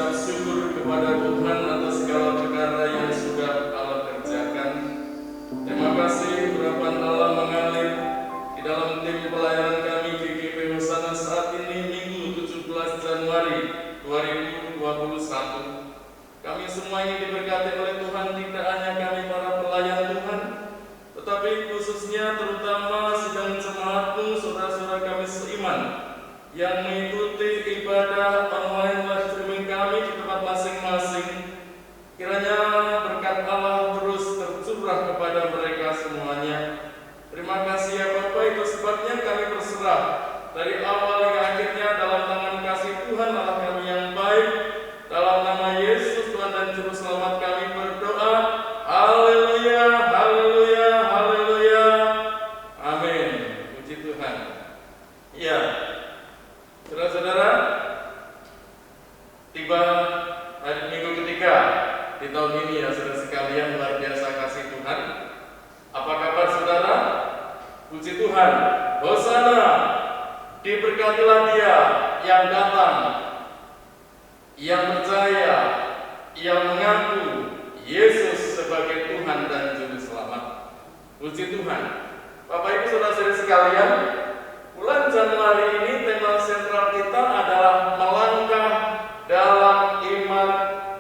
mengucap syukur kepada Tuhan atas segala perkara yang sudah Allah kerjakan. Terima kasih urapan Allah mengalir di dalam tim pelayanan kami GKP Hosana saat ini Minggu 17 Januari 2021. Kami semua ini diberkati oleh Tuhan, tidak hanya kami para pelayan Tuhan, tetapi khususnya terutama sidang jemaatmu, saudara-saudara kami seiman yang mengikuti ibadah online live streaming kami di tempat masing-masing. Kiranya berkat Allah terus tercurah kepada mereka semuanya. Terima kasih ya Bapak, itu sebabnya kami berserah dari awal hingga akhirnya dalam tangan kasih Tuhan Allah kami yang baik. Dalam nama Yesus Tuhan dan Juru Selamat kami berdoa. Haleluya, haleluya, haleluya. Amin. Puji Tuhan. Ya, saudara-saudara, tiba hari Minggu ketiga di tahun ini ya saudara sekalian, luar biasa kasih Tuhan. Apa kabar saudara? Puji Tuhan. Hosana, diberkatilah dia yang datang, yang percaya, yang mengaku Yesus sebagai Tuhan dan Juru Selamat. Puji Tuhan. Bapak Ibu saudara-saudari sekalian, bulan Januari ini tema sentral kita adalah melangkah dalam iman,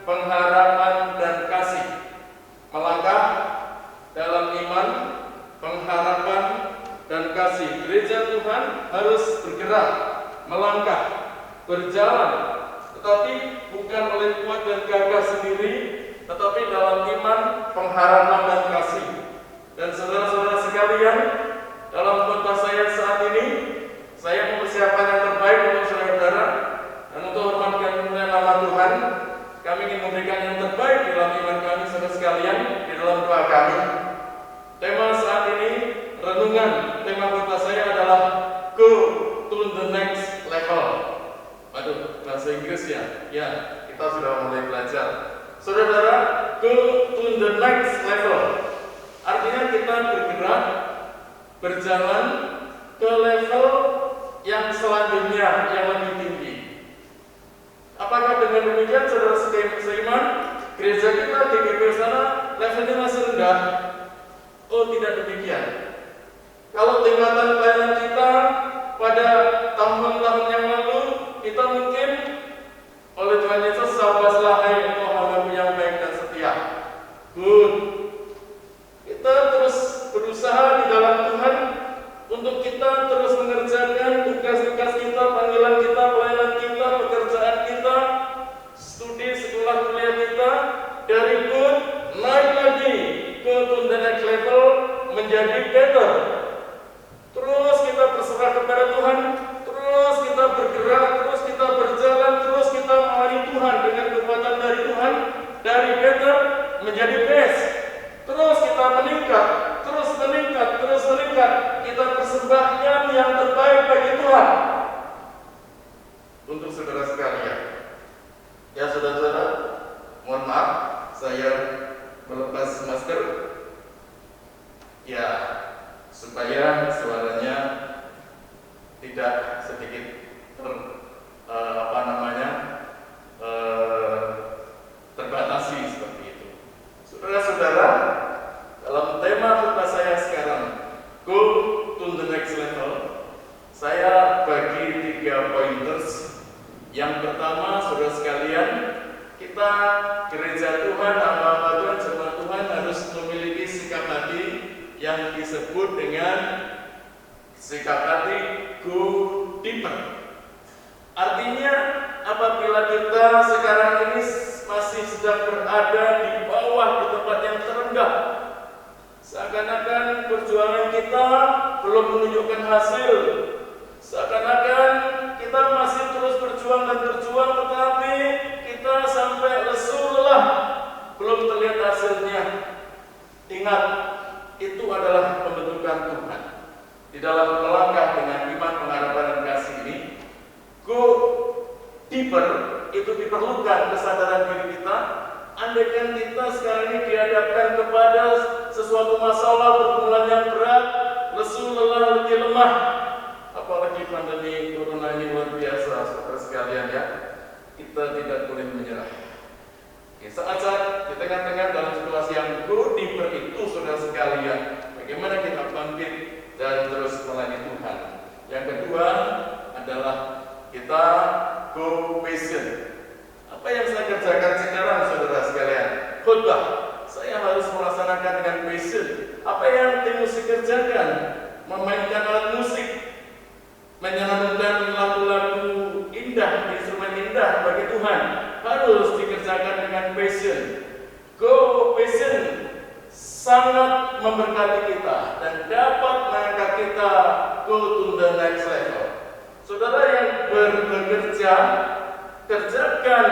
pengharapan, dan kasih. Melangkah dalam iman, pengharapan, dan kasih. Gereja Tuhan harus bergerak, melangkah, berjalan, tetapi bukan oleh kuat dan gagah sendiri, tetapi dalam iman, pengharapan, dan kasih. Dan saudara-saudara sekalian, dalam khotbah saya saat ini, saya mempersiapkan yang terbaik untuk saudara, dan untuk hormat dan kemuliaan nama Tuhan, kami ingin memberikan yang terbaik di dalam iman kami saudara sekalian, di dalam doa kami. Tema saat ini, renungan, tema khotbah saya adalah Go to the next level. Waduh, bahasa Inggris ya? Ya, kita sudah mulai belajar. Saudara, go to the next level. Artinya kita bergerak, berjalan ke level yang selanjutnya, yang lebih tinggi. Apakah dengan demikian saudara seiman, gereja kita di GKP sana levelnya masih rendah? Oh, tidak demikian. Kalau tingkatan pelayanan kita pada tahun-tahun yang lalu, kita mungkin oleh Tuhan Yesus sabarlah hai engkau hambaku yang baik dan setia. Good. Kita terus berusaha di dalam Tuhan untuk kita terus mengerjakan tugas-tugas kita, panggilan kita, pelayanan kita, pekerjaan kita, studi sekolah kuliah kita, dari good naik lagi ke to the next level menjadi better. Terus kita berserah kepada Tuhan, terus kita bergerak, terus kita berjalan, terus kita melayani Tuhan dengan kekuatan dari Tuhan, dari better menjadi best. Terus kita meningkat, terus meningkat, terus meningkat. Kita persembahkan yang terbaik bagi Tuhan. Untuk saudara sekalian, ya saudara-saudara, mohon maaf, saya melepas masker. Ya, supaya suaranya tidak sedikit terbatasi seperti itu. Saudara-saudara, dalam tema khotbah saya sekarang, Go to the next level, saya bagi 3 pointers. Yang pertama, saudara sekalian, kita gereja Tuhan, hamba-hamba Tuhan, jemaat Tuhan harus memiliki sikap hati yang disebut dengan sikap hati go deeper. Artinya, apabila kita sekarang ini masih sedang berada di bawah, di tempat yang terendah, seakan-akan perjuangan kita belum menunjukkan hasil, seakan-akan kita masih terus berjuang dan berjuang, tetapi kita sampai lesu lelah, belum terlihat hasilnya. Ingat, itu adalah pembentukan Tuhan. Di dalam melangkah dengan iman, pengharapan, dan kasih ini, go deeper, itu diperlukan kesadaran diri kita. Andaikan kita sekarang ini dihadapkan kepada sesuatu masalah, pergumulan yang berat, lesu, lelah, letih, lemah, apalagi pandemi corona ini luar biasa, saudara sekalian ya. kita tidak boleh menyerah. Saat-saat di tengah-tengah dalam situasi yang go deeper itu, saudara sekalian, bagaimana kita bangkit dan terus melayani Tuhan. Yang kedua adalah kita go passion. Apa yang saya kerjakan sekarang, saudara sekalian? Khotbah. Saya harus melaksanakan dengan passion. Apa yang tim musik kerjakan? Memainkan alat musik, menyanyikan lagu-lagu indah, instrumen indah bagi Tuhan, harus dikerjakan dengan passion. Go passion sangat memberkati kita dan dapat mengangkat kita go to the next level. Saudara yang bekerja, kerjakan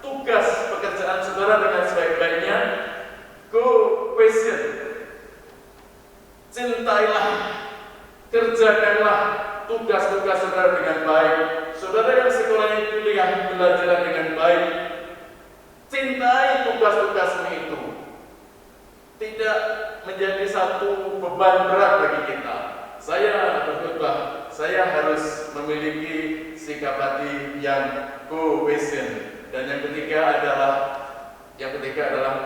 tugas pekerjaan saudara dengan sebaik-baiknya. Go passion. Cintailah, kerjakanlah tugas-tugas saudara dengan baik. Saudara yang sekolahnya kuliah, belajar dengan baik. Cintai tugas-tugasmu itu. Tidak menjadi satu beban berat bagi kita. Saya berkhotbah, saya harus memiliki sikap hati yang go passion. Dan yang ketiga adalah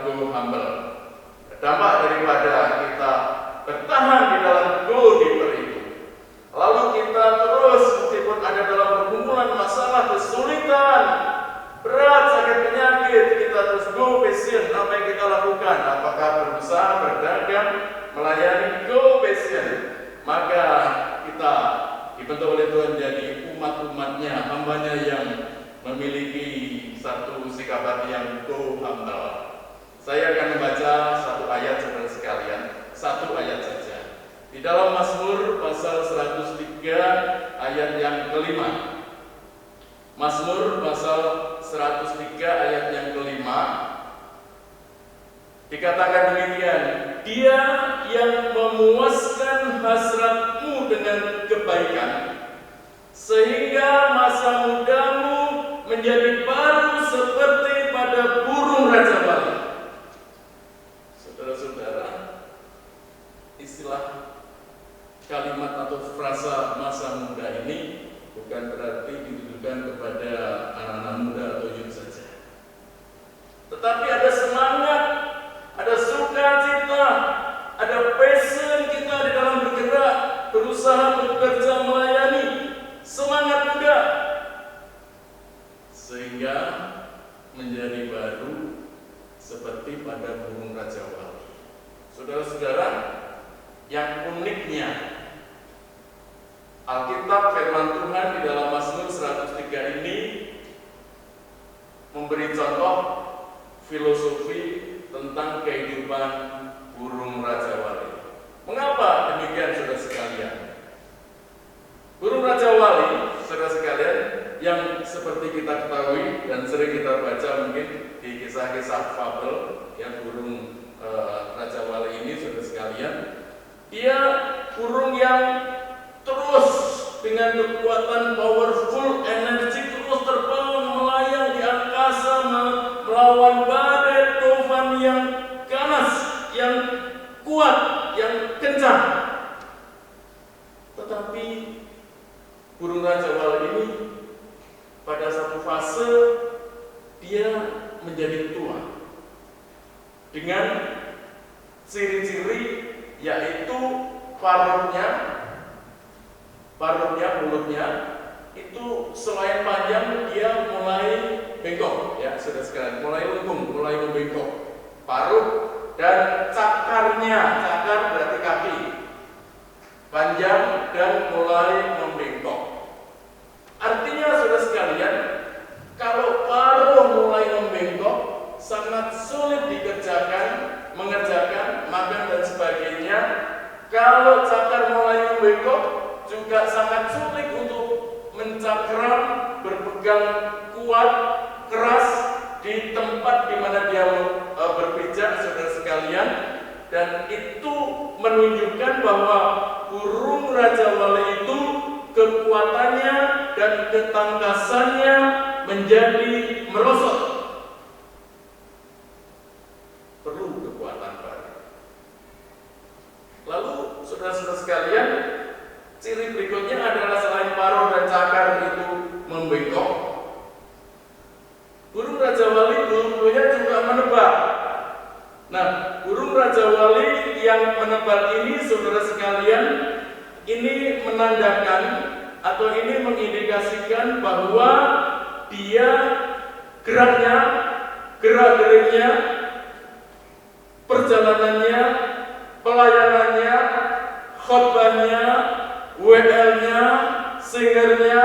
go humble. Dampak daripada kita bertahan di dalam go deeper itu, lalu kita terus meskipun ada dalam pergumulan, masalah, kesulitan, berat, sakit penyakit, kita terus go passion. Apa yang kita lakukan? Apakah berusaha, berdagang, melayani? Go passion. Maka kita dibentuk oleh Tuhan jadi umat-umatnya, hambanya yang memiliki satu sikap hati yang go humble. Saya akan membaca satu ayat, saudara sekalian, satu ayat saja. Di dalam Mazmur pasal 103 ayat yang kelima. Mazmur pasal 103 ayat yang kelima. Dikatakan demikian, Dia yang memuaskan hasratmu dengan kebaikan, sehingga masa mudamu menjadi baru seperti pada burung raja Bali. Saudara-saudara, istilah kalimat atau frasa masa muda ini bukan berarti ditujukan kepada anak-anak muda atau youth saja, tetapi ada semangat, ada sukacita, ada passion kita di dalam bergerak, berusaha, bekerja, melayani, semangat muda, sehingga menjadi baru seperti pada burung raja Wali. Saudara-saudara, yang uniknya Alkitab firman Tuhan di dalam Mazmur 103 ini memberi contoh filosofi tentang kehidupan burung raja Wali. Mengapa demikian, saudara sekalian? Burung raja Wali, saudara sekalian, yang seperti kita ketahui dan sering kita baca mungkin di kisah-kisah fabel, yang burung raja Wali ini, saudara sekalian, dia burung yang terus dengan kekuatan powerful, energi, terus terbang melayang di angkasa, melawan badai tufan yang ganas, yang kuat, yang kencang. Tetapi burung raja Wali ini pada satu fase dia menjadi tua dengan ciri-ciri yaitu mulutnya itu selain panjang dia mulai bengkok, ya saudara sekalian, mulai lengkung, mulai membengkok. Paruh dan cakarnya, cakar berarti kaki, panjang dan mulai membengkok. Artinya saudara sekalian, kalau paruh mulai membengkok sangat sulit mengerjakan makan dan sebagainya. Kalau cakar mulai membengkok juga sangat sulit untuk mencakram, berpegang kuat, keras di tempat di mana dia berpijak, saudara sekalian. Dan itu menunjukkan bahwa burung raja Wali itu kekuatannya dan ketangkasannya menjadi merosot. Perlu kekuatan baru. Lalu saudara-saudara sekalian, ciri berikutnya adalah selain paruh dan cakar itu membengkok, saudara sekalian, ini menandakan atau ini mengindikasikan bahwa dia geraknya, gerak-geriknya, perjalanannya, pelayanannya, khotbahnya, WL-nya, singernya,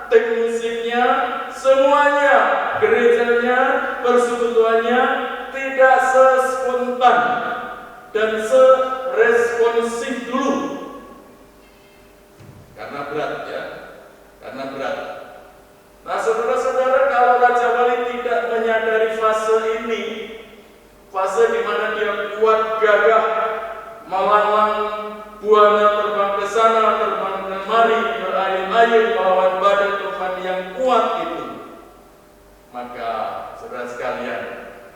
tim musiknya, semuanya, gerejanya, persekutuannya tidak sespontan dan seresponsif dulu. Karena berat ya, karena berat. Nah saudara-saudara, kalau Raja Wali tidak menyadari fase ini, fase di mana dia kuat gagah, melawan buana terbang ke sana, terbang kemari, berayun-ayun melawan badai tufan yang kuat itu, maka saudara sekalian,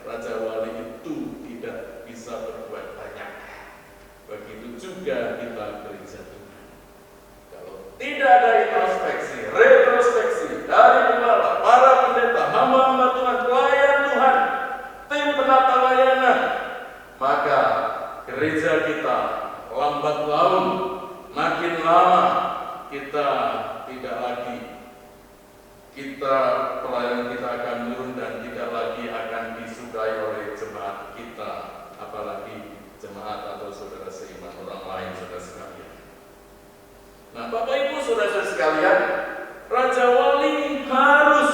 Raja Wali itu tidak bisa berbuat banyak. Begitu juga kita gereja Tuhan. Kalau tidak ada introspeksi, retrospeksi dari gembala, para pendeta, hamba-hamba Tuhan, pelayan Tuhan, tim penata layanan, maka gereja kita lambat laun, makin lama kita tidak lagi, pelayanan kita akan turun dan tidak lagi akan disukai oleh jemaat kita, apalagi jemaat atau saudara seiman orang lain, saudara sekalian. Nah, Bapak Ibu saudara sekalian, Raja Wali harus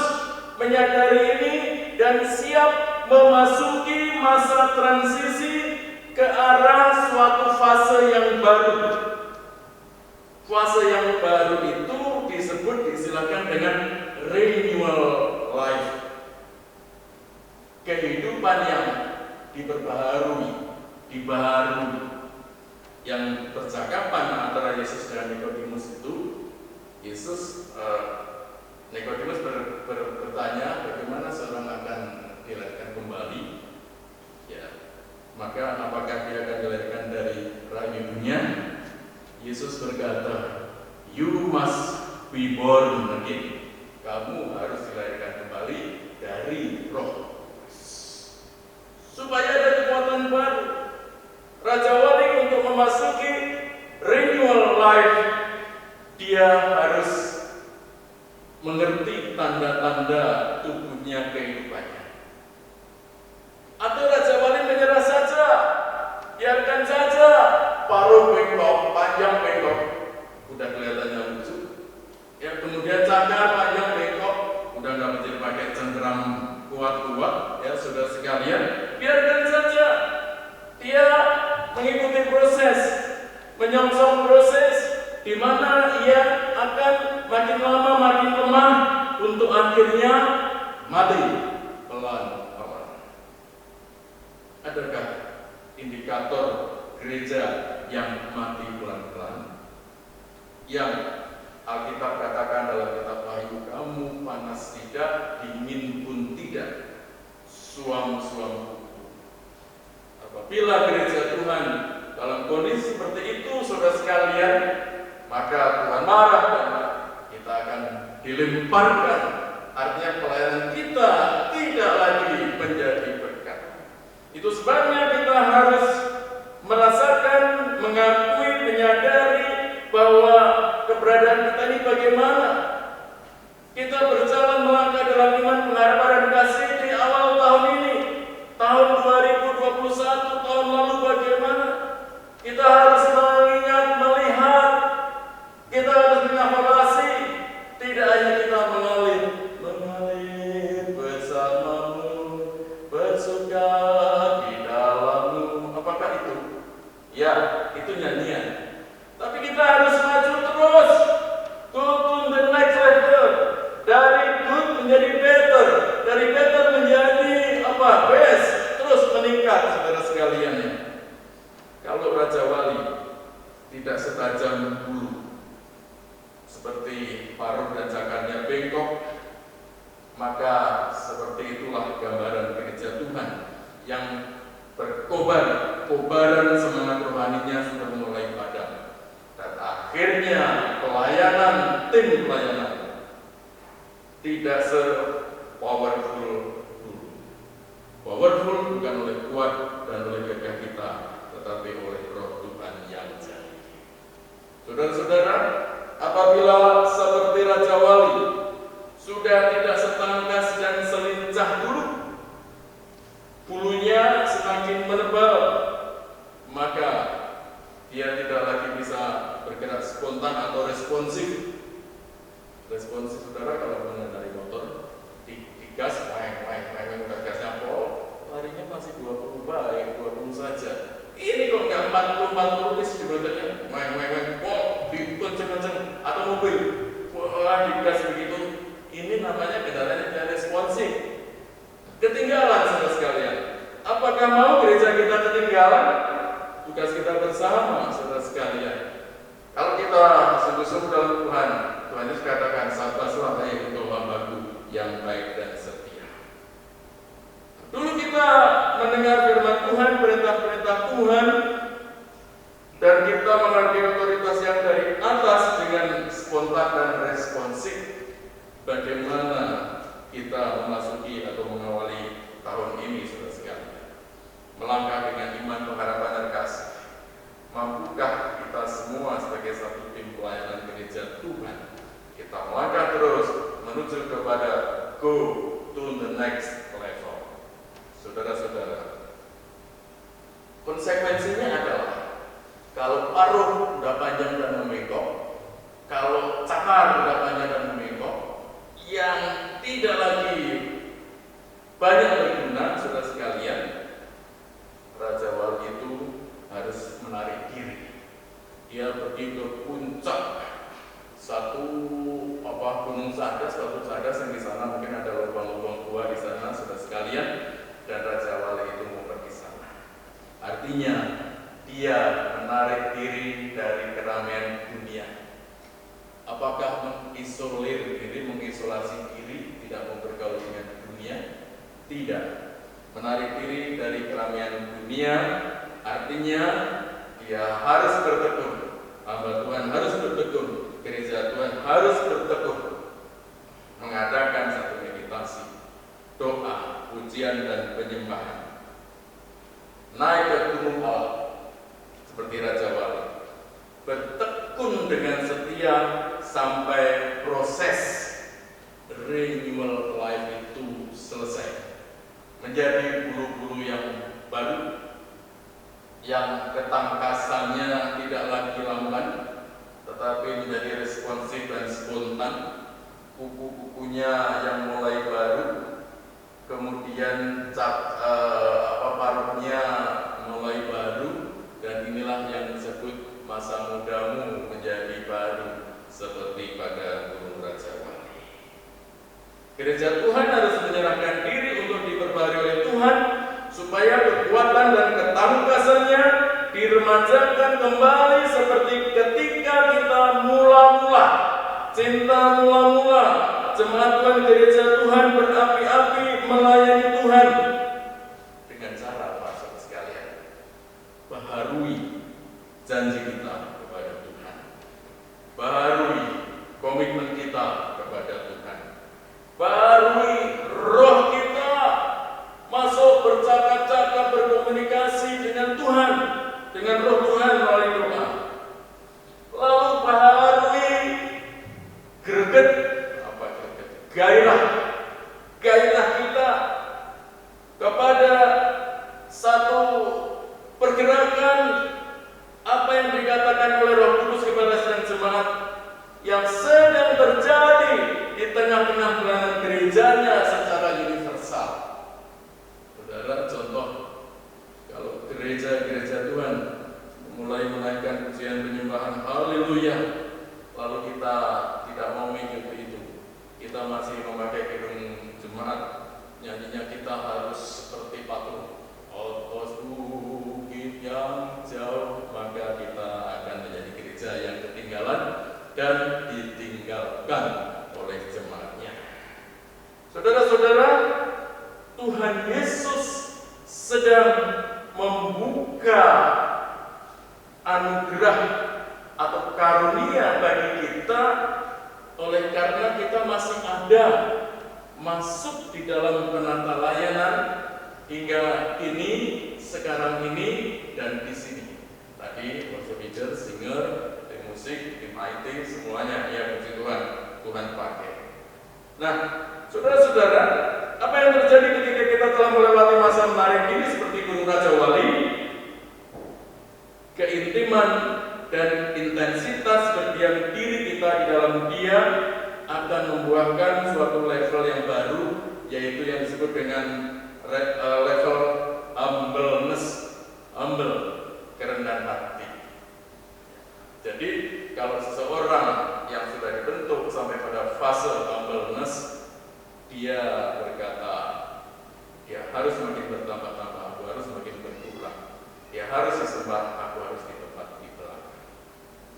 menyadari ini dan siap memasuki masa transisi ke arah suatu fase yang baru. Fase yang baru itu disilakan dengan renewal life. Kehidupan yang diperbaharui, dibaharui. Yang percakapan antara Yesus dan Nikodemus itu, Nikodemus bertanya bagaimana seorang akan dilahirkan kembali. Ya, maka apakah dia akan dilahirkan dari rahim ibunya? Yesus berkata, "You must be born again." Kamu harus dilahirkan kembali dari Roh, supaya ada kekuatan baru. Raja Wali untuk memasuki renewal life, dia harus mengerti tanda-tanda tubuhnya kehidupannya. Atau Raja Wali menyerah saja, biarkan saja paruh bengkok, panjang bengkok, udah kelihatannya lucu. Ya, kemudian cakar panjang bengkok, udah nggak mesti pakai cengkeram kuat-kuat, ya saudara sekalian, biarkan saja. Dia mengikuti proses, menyongsong proses, di mana ia akan makin lama makin lemah untuk akhirnya mati pelan-pelan. Adakah indikator gereja yang mati pelan-pelan? Yang Alkitab katakan dalam kitab Wahyu, kamu panas tidak, dingin pun tidak, suam-suam kuku. Apabila gereja Tuhan dalam kondisi seperti itu, saudara sekalian, maka Tuhan marah dan kita akan dilemparkan. Artinya pelayanan kita tidak lagi menjadi berkat. Itu sebabnya kita harus merasakan, mengakui, menyadari bahwa keberadaan kita ini bagaimana. Kita berjalan melangkah dalam iman, pengharapan dan kasih di awal tahun ini, tahun 2021, tahun lalu bagaimana. Kita harus mengingat, melihat, kita harus mengevaluasi. Tidak hanya kita mengalir bersamamu, bersuka di dalammu. Apakah itu? Ya, itu nyanyian. Tapi kita harus maju terus, go to the next level, dari good menjadi better, dari better menjadi best, terus meningkat, saudara sekalian. Kalau Raja Wali tidak setajam dulu, seperti paruh dan cakarnya bengkok, maka seperti itulah gambaran gereja Tuhan yang berkobar, kobaran semangat rohaninya sudah mulai padam. Dan akhirnya pelayanan, tim pelayanan tidak se-powerful dulu. Powerful bukan oleh kuat dan oleh gagah kita, tetapi oleh Roh Tuhan yang Saudara-saudara, apabila seperti Raja Wali sudah tidak setangkas dan selincah dulu, bulunya semakin menebal, maka dia tidak lagi bisa bergerak spontan atau responsif. Responsif, saudara, kalau mengendarai motor, digas, udah gasnya pol, larinya masih 20 baik, 20 saja. Ini kok nggak 40 bis di motornya, dikenceng-kenceng, atau mobil, wah digas begitu. Ini namanya kendaraannya tidak responsif. Ketinggalan, saudara sekalian. Apakah mau gereja kita ketinggalan? Tugas kita bersama, saudara sekalian. Kalau kita sungguh-sungguh dalam Tuhan, Tuhan Yesus katakan, sabar engkau hambaku yang baik dan setia. Dulu kita mendengar firman Tuhan, perintah-perintah Tuhan, dan kita mengerti otoritas yang dari atas dengan spontan dan responsif. Bagaimana kita memasuki atau mengawali tahun ini, saudara sekalian? Melangkah dengan iman, pengharapan, dan kasih. Mampukah kita semua sebagai satu tim pelayanan gereja Tuhan, kita melangkah terus menuju kepada go to the next level? Saudara-saudara, konsekuensinya adalah kalau paruh udah panjang dan membengkok, kalau cakar udah panjang dan membengkok, yang tidak lagi banyak berguna, saudara sekalian, Raja Wali itu harus menarik diri. Dia pergi ke puncak satu gunung Sadas, yang di sana mungkin ada lubang-lubang gua di sana, saudara sekalian, dan Raja Wali itu mau pergi sana. Artinya dia menarik diri dari keramaian dunia. Apakah mengisolir diri, mengisolasi diri, tidak mau bergaul dengan dunia? Tidak. Menarik diri dari keramaian dunia artinya dia harus bertekun. Hamba Tuhan harus bertekun. Gereja Tuhan harus bertekun. Mengadakan satu meditasi, doa, pujian, dan penyembahan. Naik ke gunung Allah seperti Raja Wali. Bertekun dengan setia sampai proses renewal life itu selesai, menjadi bulu-bulu yang baru, yang ketangkasannya tidak lagi lamban, tetapi menjadi responsif dan spontan. Kuku-kukunya yang mulai baru, kemudian paruhnya mulai baru, dan inilah yang disebut masa mudamu menjadi baru, seperti pada gunung Raja Wali. Gereja Tuhan harus menyerahkan diri untuk diperbarui oleh Tuhan, supaya kekuatan dan ketangkasannya diremajakan kembali seperti ketika kita mula-mula, cinta mula-mula, jemaat Tuhan, gereja Tuhan berapi-api melayani Tuhan. Dengan cara apa, saudara sekalian? Baharui janji kita kepada Tuhan, baharui komitmen kita kepada Tuhan, baharui roh kita masuk bercakap-cakap, berkomunikasi dengan Tuhan, dengan roh Tuhan melalui doa. Lalu baharui greget, gairah kita kepada satu pergerakan apa yang dikatakan oleh Roh Kudus kepada sedang jemaat yang sedang terjadi di tengah-tengah pelayanan gerejanya secara universal. Saudara, contoh, kalau gereja-gereja Tuhan mulai menaikkan pujian penyembahan haleluya, lalu kita tidak mau mengikuti itu, kita masih memakai gedung jemaat, nyanyinya kita harus seperti patung, outpost bukit yang jauh, maka kita akan menjadi gereja yang ketinggalan dan ditinggalkan oleh jemaatnya. Saudara-saudara, Tuhan Yesus sedang membuka anugerah atau karunia bagi kita, oleh karena kita masih ada masuk di dalam penata layanan hingga ini, sekarang ini, dan di sini. Tadi worship leader, singer, musik, tim IT, semuanya ya puji Tuhan, Tuhan pakai. Nah, saudara-saudara, apa yang terjadi ketika kita telah melewati masa menarik ini seperti Gunung Raja Wali? Keintiman dan intensitas berdiam diri kita di dalam Dia akan membuahkan suatu level yang baru, yaitu yang disebut dengan level humbleness, humble, kerendahan hati. Jadi kalau seseorang yang sudah dibentuk sampai pada fase humbleness, dia berkata, dia harus makin bertambah-tambah, aku harus makin berkurang. Dia harus disembah, aku harus di tempat di belakang.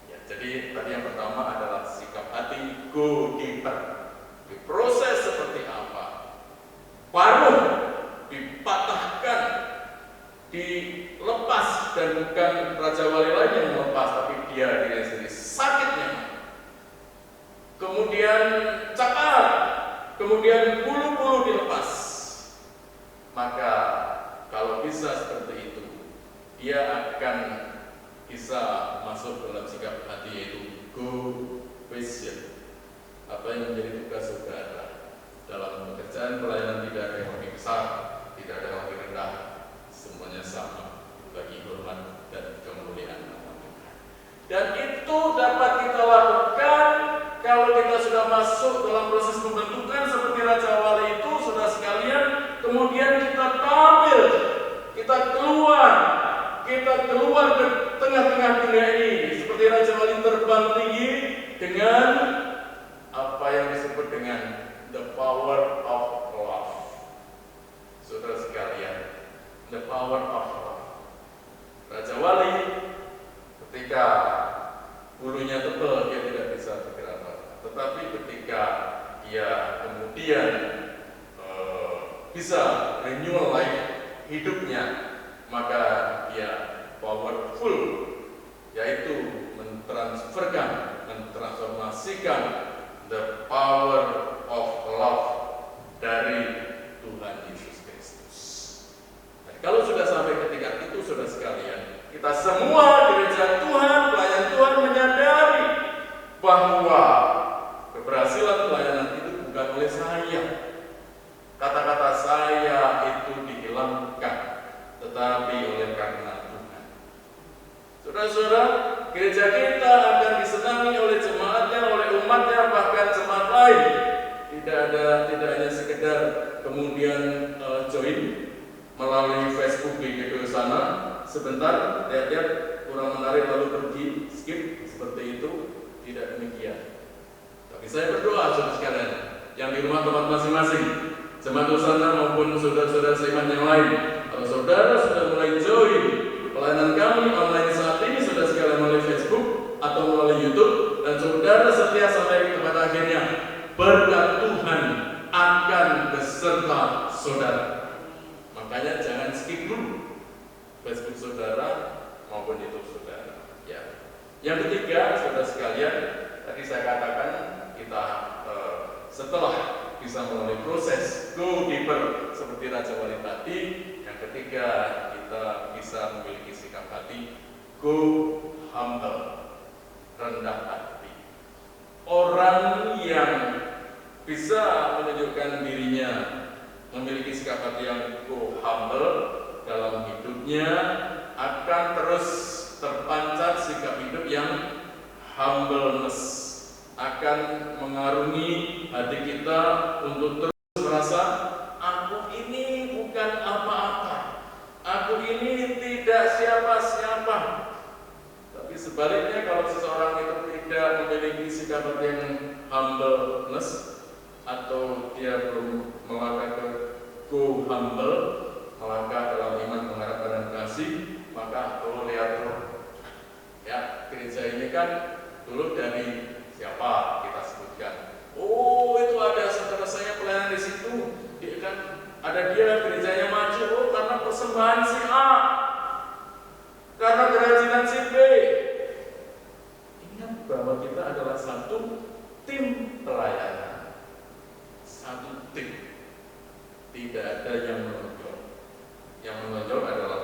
Ya, jadi tadi yang pertama adalah sikap hati go deeper. Diproses seperti apa? Paruh dipatahkan, dilepas, dan bukan Raja Wali lain yang melepas, tapi dia diri sendiri sakitnya. Kemudian cakar, kemudian bulu-bulu dilepas. Maka kalau bisa seperti itu, dia akan bisa masuk dalam sikap hati, yaitu go vision. Apa yang menjadi tugas saudara dalam pekerjaan pelayanan? Tidak ada yang lebih besar, tidak ada yang lebih rendah, semuanya sama bagi hormat dan kemuliaan Allah. Dan itu dapat kita lakukan kalau kita sudah masuk dalam proses pembentukan seperti Raja Wali itu, saudara sekalian. Kemudian kita tampil, kita keluar ke tengah-tengah dunia ini seperti Raja Wali terbang tinggi dengan apa yang disebut dengan the power of love. Saudara sekalian, the power of love. Raja Wali ketika bulunya tebal, dia tidak bisa bergerak, tetapi ketika dia kemudian bisa renewal life hidupnya, maka dia powerful, yaitu mentransformasikan the power of love dari Tuhan Yesus Kristus. Dan kalau sudah sampai ke tingkat itu, saudara sekalian, kita semua gereja Tuhan, pelayan Tuhan menyadari bahwa keberhasilan pelayanan itu bukan oleh saya. Kata-kata saya itu dihilangkan, tetapi oleh karena Tuhan. Saudara-saudara, gereja kita akan disenangi oleh jemaatnya, oleh umatnya, bahkan jemaat lain. Tidak hanya sekedar kemudian join melalui Facebook di video sana, sebentar lihat-lihat kurang menarik lalu pergi skip, seperti itu. Tidak demikian. Tapi saya berdoa saudara sekalian yang di rumah tempat masing-masing, jemaat sana maupun saudara-saudara seiman yang lain, kalau saudara sudah mulai join pelayanan kami online saat ini, saudara sekalian melalui Facebook atau melalui YouTube, dan saudara setia sampai kepada akhirnya, berkat Tuhan akan beserta saudara. Makanya jangan skip dulu Facebook saudara maupun YouTube saudara. Ya. Yang ketiga, saudara sekalian, tadi saya katakan kita setelah bisa melalui proses go deeper seperti Raja Wali tadi, yang ketiga kita bisa memiliki sikap hati go humble, rendah hati. Orang yang bisa menunjukkan dirinya memiliki sikap hati yang go humble dalam hidupnya akan terus terpancar sikap hidup yang humbleness, akan mengarungi hati kita untuk terus merasa aku ini bukan apa-apa, aku ini tidak siapa-siapa. Tapi sebaliknya, kalau seseorang itu tidak memiliki sikap hati yang humbleness, atau dia belum melangkah ke go humble, melangkah dalam iman, pengharapan dan kasih, maka lihat tuh ya, gereja ini kan dulu dari siapa kita sebutkan, oh itu ada saudara saya pelayanan di situ, dia kan ada, dia gerejanya maju, oh karena persembahan si A, karena kerajinan si B. Ingat bahwa kita adalah satu tim pelayanan, satu tim, tidak ada yang menonjol. Yang menonjol adalah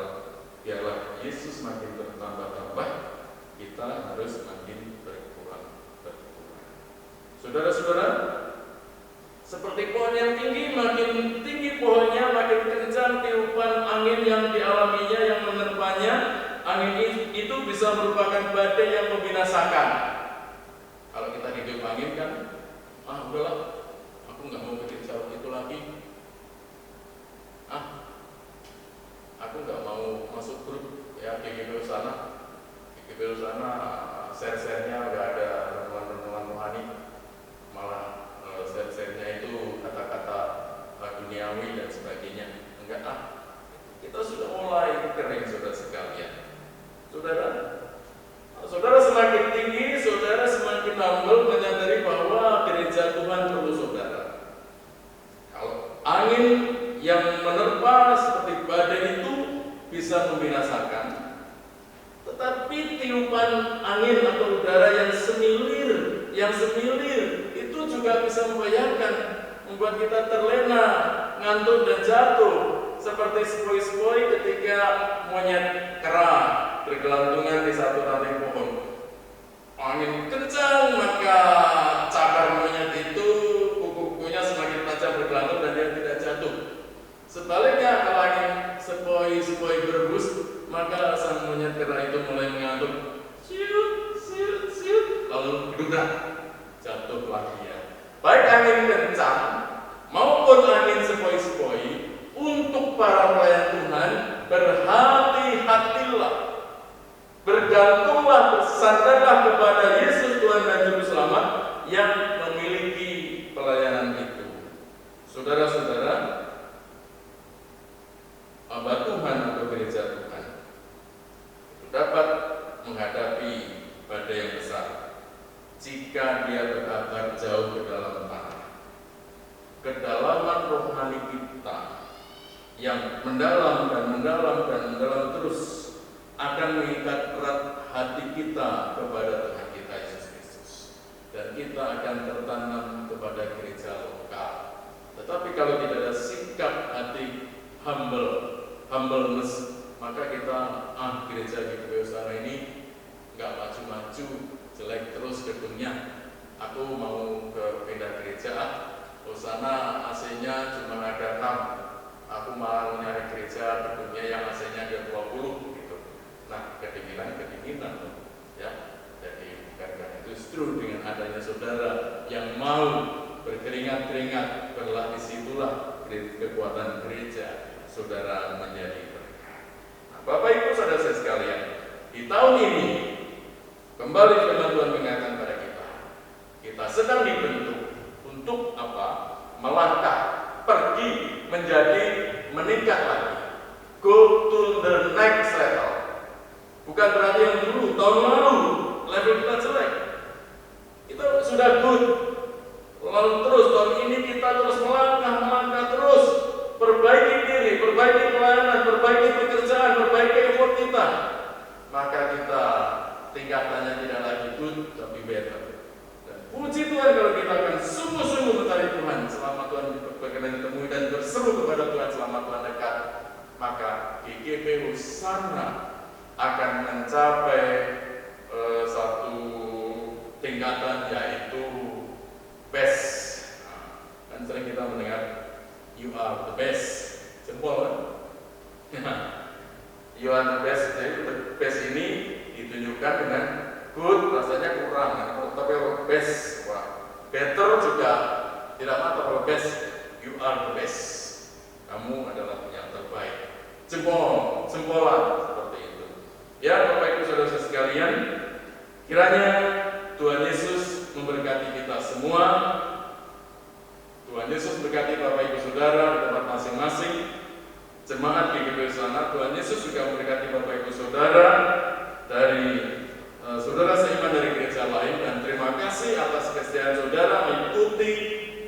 biarlah Yesus makin bertambah-tambah, kita harus makin Saudara-saudara, seperti pohon yang tinggi, makin tinggi pohonnya, makin kencang tiupan angin yang dialaminya, yang menerpanya. Angin itu bisa merupakan badai yang membinasakan. Kalau kita hidup angin kan, udahlah, aku nggak mau ke gereja itu lagi. Aku nggak mau masuk grup ya GGP sana. GGP sana share-share-nya nggak ada renungan-renungan rohani, malah share-share-nya itu kata-kata duniawi dan sebagainya. Enggak, kita sudah mulai kering, saudara sekalian. Saudara semakin tinggi, saudara semakin humble menyadari bahwa gereja Tuhan perlu saudara. Kalau angin yang menerpa seperti badai itu bisa membinasakan, tetapi tiupan angin atau udara yang semilir itu juga bisa membayangkan, membuat kita terlena, ngantuk dan jatuh, seperti sepoi-sepoi ketika monyet kera bergelantungan di satu ranting pohon. Angin kencang, maka cakar monyet itu kuku-kukunya semakin tajam bergelantung dan dia tidak jatuh. Sebaliknya, kalau angin sepoi-sepoi berembus, maka sang monyet kera itu mulai mengantuk, siut, lalu gedugrak, jatuh lagi ya. Baik angin kencang maupun angin sepoi-sepoi, untuk para pelayan Tuhan, berhati-hatilah, bergantunglah, bersandarlah kepada Yesus Tuhan dan Juru Selamat yang memiliki pelayanan itu. Saudara-saudara, hamba Tuhan atau gereja Tuhan dapat menghadapi badai yang besar jika dia berkabar jauh ke dalam tanah. Kedalaman rohani kita yang mendalam terus akan mengikat erat hati kita kepada Tuhan kita Yesus Kristus, dan kita akan tertanam kepada gereja lokal. Tetapi kalau tidak ada sikap hati humbleness, maka kita gereja GGP Hosana ini nggak maju-maju, jelek terus gedungnya. Aku mau ke pindah gereja, Hosana AC-nya cuma ada 6. Aku malah mencari gereja gedungnya yang AC-nya ada 20 gitu. Nah, kedinginan ya. Jadi bukan itu, justru dengan adanya saudara yang mau berkeringat-keringat, disitulah kekuatan gereja saudara menjadi berkat. Nah, Bapak Ibu saudara sekalian, di tahun ini kembali firman Tuhan mengatakan pada kita sedang dibentuk untuk apa? Melangkah, pergi, meningkat lagi, go to the next level. Bukan berarti yang dulu, tahun lalu level kita jelek, itu sudah good, lalu terus tahun ini kita terus melangkah terus, perbaiki diri, perbaiki pelayanan, perbaiki pekerjaan, perbaiki effort kita, maka kita tingkatannya tidak lagi good tapi better. Puji Tuhan kalau kita akan sungguh-sungguh mencari Tuhan selama Tuhan berkenan ditemui dan berseru kepada Tuhan selama Tuhan dekat, maka GGP Hosana akan mencapai satu tingkatan, yaitu best. Kan sering kita mendengar you are the best, jempol kan? You are the best. Jadi the best ini ditunjukkan dengan good, rasanya kurang, tapi kalau best, better juga tidak mata. Kalau best, you are the best, kamu adalah yang terbaik, jempolan seperti itu. Ya Bapak Ibu Saudara sekalian, kiranya Tuhan Yesus memberkati kita semua. Tuhan Yesus berkati Bapak Ibu Saudara di tempat masing-masing. Jemaat GGP Hosana, Tuhan Yesus juga memberkati Bapak Ibu Saudara dari saudara seiman dari gereja lain, dan terima kasih atas kesediaan saudara mengikuti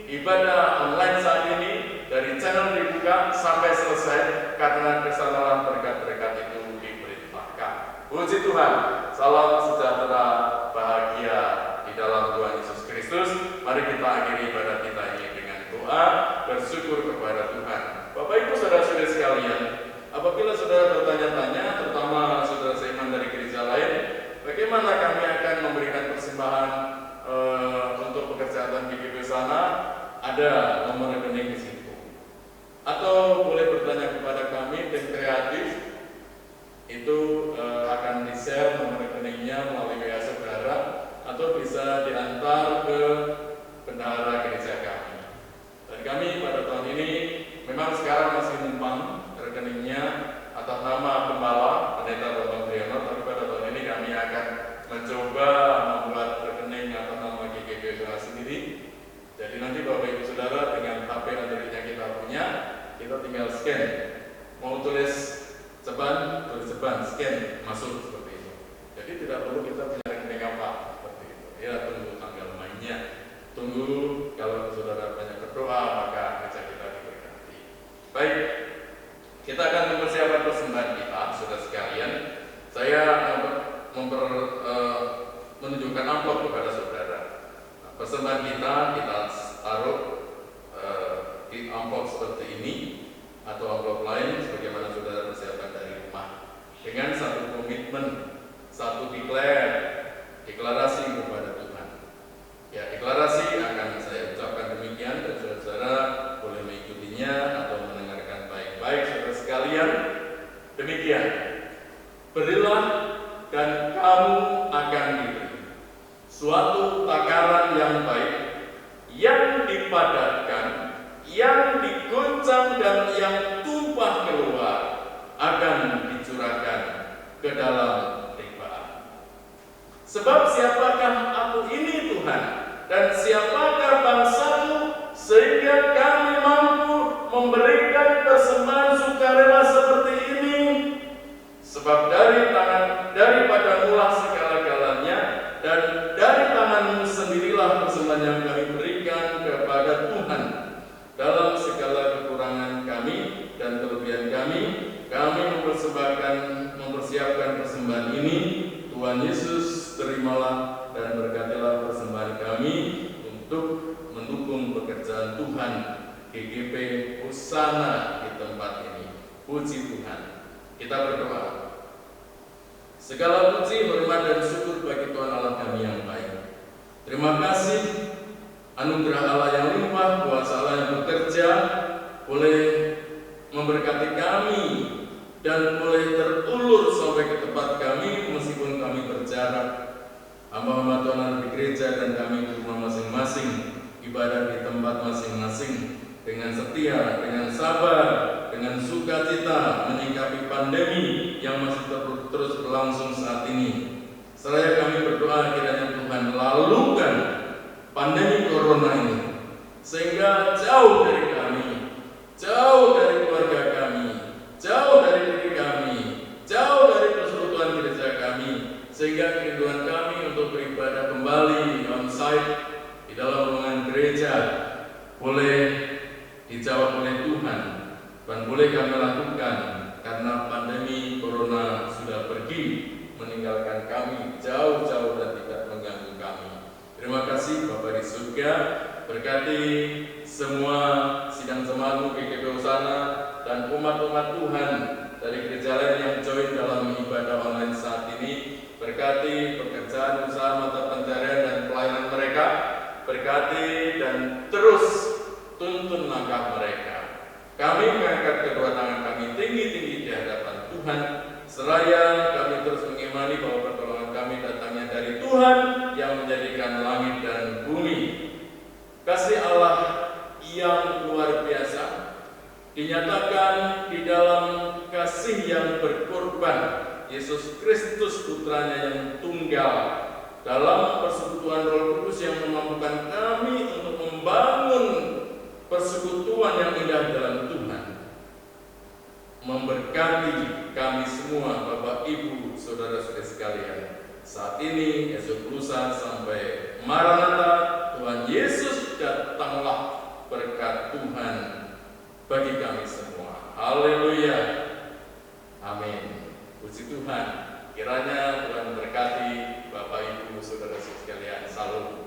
ibadah online saat ini dari channel dibuka sampai selesai, karena kesalahan berkat-berkat itu diberitakan. Puji Tuhan, salam sejahtera, bahagia di dalam Tuhan Yesus Kristus. Mari kita akhiri ibadah kita ini dengan doa bersyukur kepada Tuhan. Bapak Ibu saudara-saudari sekalian, apabila saudara bertanya-tanya, terutama saudara seiman dari gereja lain, bagaimana kami akan memberikan persembahan untuk pekerjaan perusahaan GGP sana, ada nomor rekening di situ. Atau boleh bertanya kepada kami, tim kreatif itu akan di-share nomor rekeningnya melalui WA saudara, atau bisa diantar ke bendahara gereja kami. Dan kami pada tahun ini memang sekarang masih numpang rekeningnya atas nama Gembala Pendeta Bambang Triyono, tapi pada tahun ini kami akan mencoba membuat rekening atas nama GGP sendiri. Jadi nanti Bapak Ibu Saudara dengan HP Androidnya kita punya, kita tinggal scan. Mau tulis ceban, scan, masuk seperti itu. Jadi tidak perlu kita punya rekening apa seperti itu. Ya, tunggu tanggal mainnya. Tunggu kalau saudara banyak berdoa, maka gereja kita diberkati. Baik, kita akan mempersiapkan persembahan kita, saudara sekalian. Saya menunjukkan amplop kepada saudara. Nah, persembahan kita taruh di amplop seperti ini atau amplop lain, sebagaimana saudara persiapkan dari rumah, dengan satu komitmen, satu deklarasi kepada Tuhan. Ya, deklarasi akan saya ucapkan demikian, dan saudara boleh mengikutinya atau mendengarkan baik-baik, saudara sekalian. Demikian, berilah dan kamu akan diberi suatu takaran yang baik, yang dipadatkan, yang diguncang dan yang tumpah keluar, akan dicurahkan ke dalam ribaan. Sebab siapakah aku ini Tuhan, dan siapakah bangsamu, sehingga kami mampu memberikan persembahan sukarela seperti ini? Sebab daripadamulah segala-galanya, dan dari tanganmu sendirilah persembahan yang kami berikan kepada Tuhan. Dalam segala kekurangan kami dan kelebihan kami mempersiapkan persembahan ini. Tuhan Yesus, terimalah dan berkatilah persembahan kami untuk mendukung pekerjaan Tuhan GGP Hosana di tempat ini. Puji Tuhan. Kita berdoa. Segala puji, hormat, dan syukur bagi Tuhan Allah kami yang baik. Terima kasih anugerah Allah yang limpah, kuasa Allah yang bekerja, boleh memberkati kami dan boleh terulur sampai ke tempat kami meskipun kami berjarak. Hamba-hamba Tuhan ada di gereja dan kami di rumah masing-masing, ibadah di tempat masing-masing, dengan setia, dengan sabar, dengan sukacita menyikapi pandemi yang masih terus berlangsung saat ini. Seraya kami berdoa kiranya Tuhan lalukan pandemi corona ini, sehingga jauh dari kami, jauh dari keluarga kami, jauh dari diri kami, jauh dari persekutuan gereja kami, sehingga kerinduan kami untuk beribadah kembali on-site di dalam ruangan gereja boleh dijawab oleh Tuhan dan boleh kami lakukan, karena pandemi corona sudah pergi meninggalkan kami jauh-jauh dan tidak mengganggu kami. Terima kasih Bapak di surga, berkati semua sidang jemaatmu GGP Hosana dan umat-umat Tuhan dari gereja lain yang join dalam ibadah online saat ini. Berkati pekerjaan, usaha, mata pencarian dan pelayanan mereka. Berkati dan terus tuntun langkah mereka. Kami mengangkat kedua tangan kami tinggi-tinggi di hadapan Tuhan, seraya kami terus mengimani bahwa pertolongan kami datangnya dari Tuhan yang menjadikan langit dan bumi. Kasih Allah yang luar biasa dinyatakan di dalam kasih yang berkorban Yesus Kristus putranya yang tunggal, dalam persekutuan Roh Kudus yang memampukan kami untuk membangun persekutuan yang indah dalam Tuhan. Memberkati kami semua, Bapak, Ibu, saudara-saudara sekalian, saat ini, esok lusa, sampai Maranatha, Tuhan Yesus datanglah, berkat Tuhan bagi kami semua. Haleluya. Amin. Puji Tuhan. Kiranya Tuhan berkati Bapak, Ibu, saudara-saudara sekalian. Salam.